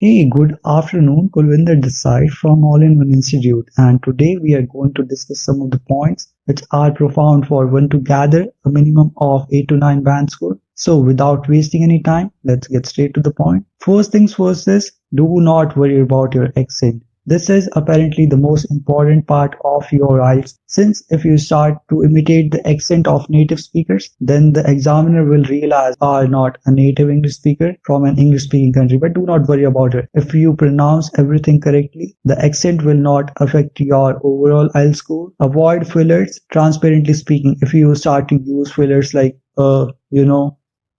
Hey, good afternoon. Kulvinder this side from All-in-One Institute, and today we are going to discuss some of the points which are profound for one to gather a minimum of 8 to 9 band score. So, without wasting any time, let's get straight to the point. First things first is do not worry about your accent. This is apparently the most important part of your IELTS, since if you start to imitate the accent of native speakers, then the examiner will realize you are not a native English speaker from an English speaking country. But do not worry about it. If you pronounce everything correctly, the accent will not affect your overall IELTS score. Avoid fillers. Transparently speaking, if you start to use fillers like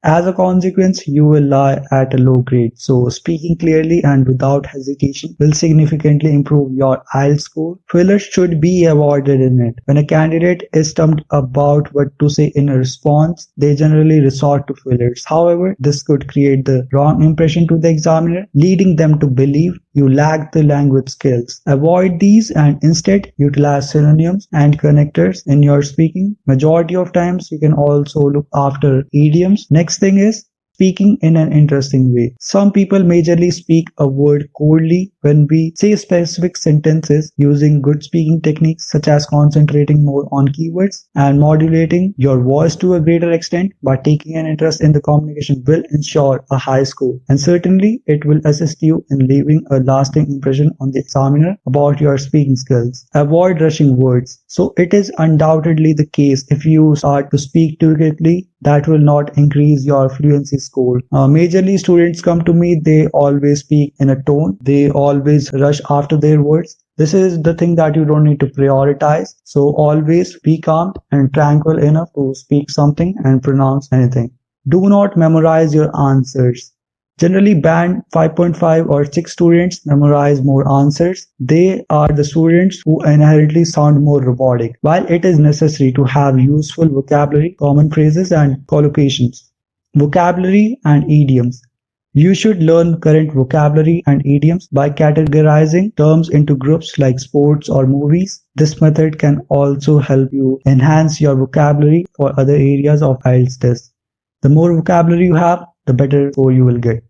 as a consequence, you will lie at a low grade. So speaking clearly and without hesitation will significantly improve your IELTS score. Fillers should be avoided in it. When a candidate is stumped about what to say in a response, they generally resort to fillers. However, this could create the wrong impression to the examiner, leading them to believe you lack the language skills. Avoid these and instead utilize synonyms and connectors in your speaking. Majority of times you can also look after idioms. Next thing is speaking in an interesting way. Some people majorly speak a word coldly when we say specific sentences. Using good speaking techniques such as concentrating more on keywords and modulating your voice to a greater extent by taking an interest in the communication will ensure a high score, and certainly it will assist you in leaving a lasting impression on the examiner about your speaking skills. Avoid rushing words. So it is undoubtedly the case if you start to speak too quickly, that will not increase your fluency score. Majorly students come to me, they always speak in a tone, they always rush after their words. This is the thing that you don't need to prioritize. So always be calm and tranquil enough to speak something and pronounce anything. Do not memorize your answers. Generally, band 5.5 or 6 students memorize more answers. They are the students who inherently sound more robotic. While it is necessary to have useful vocabulary, common phrases, and collocations, vocabulary and idioms. You should learn current vocabulary and idioms by categorizing terms into groups like sports or movies. This method can also help you enhance your vocabulary for other areas of IELTS tests. The more vocabulary you have, the better score you will get.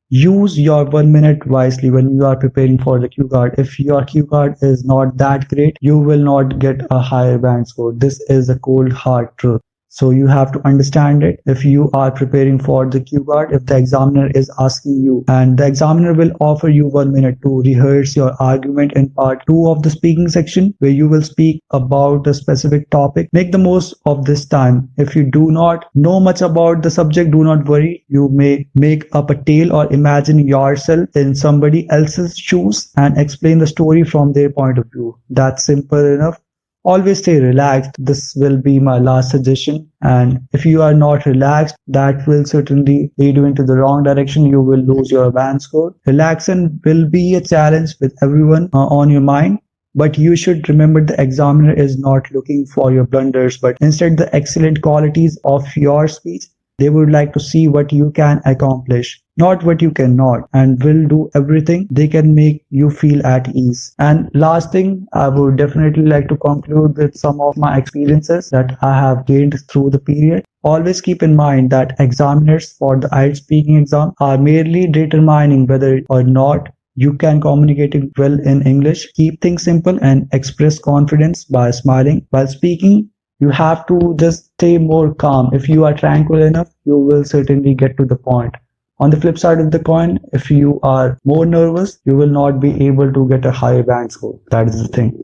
Use your 1 minute wisely when you are preparing for the cue card. If your cue card is not that great, you will not get a higher band score. This is a cold hard truth. So you have to understand it. If you are preparing for the cue card, if the examiner is asking you and the examiner will offer you 1 minute to rehearse your argument in part 2 of the speaking section where you will speak about a specific topic, make the most of this time. If you do not know much about the subject, do not worry. You may make up a tale or imagine yourself in somebody else's shoes and explain the story from their point of view. That's simple enough. Always stay relaxed. This will be my last suggestion. And if you are not relaxed, that will certainly lead you into the wrong direction. You will lose your band score. Relaxation will be a challenge with everyone on your mind. But you should remember the examiner is not looking for your blunders, but instead the excellent qualities of your speech. They would like to see what you can accomplish, not what you cannot, and will do everything they can make you feel at ease. And last thing, I would definitely like to conclude with some of my experiences that I have gained through the period. Always keep in mind that examiners for the IELTS speaking exam are merely determining whether or not you can communicate well in English. Keep things simple and express confidence by smiling while speaking. You have to just stay more calm. If you are tranquil enough, you will certainly get to the point. On the flip side of the coin, if you are more nervous, you will not be able to get a higher band score. That is the thing.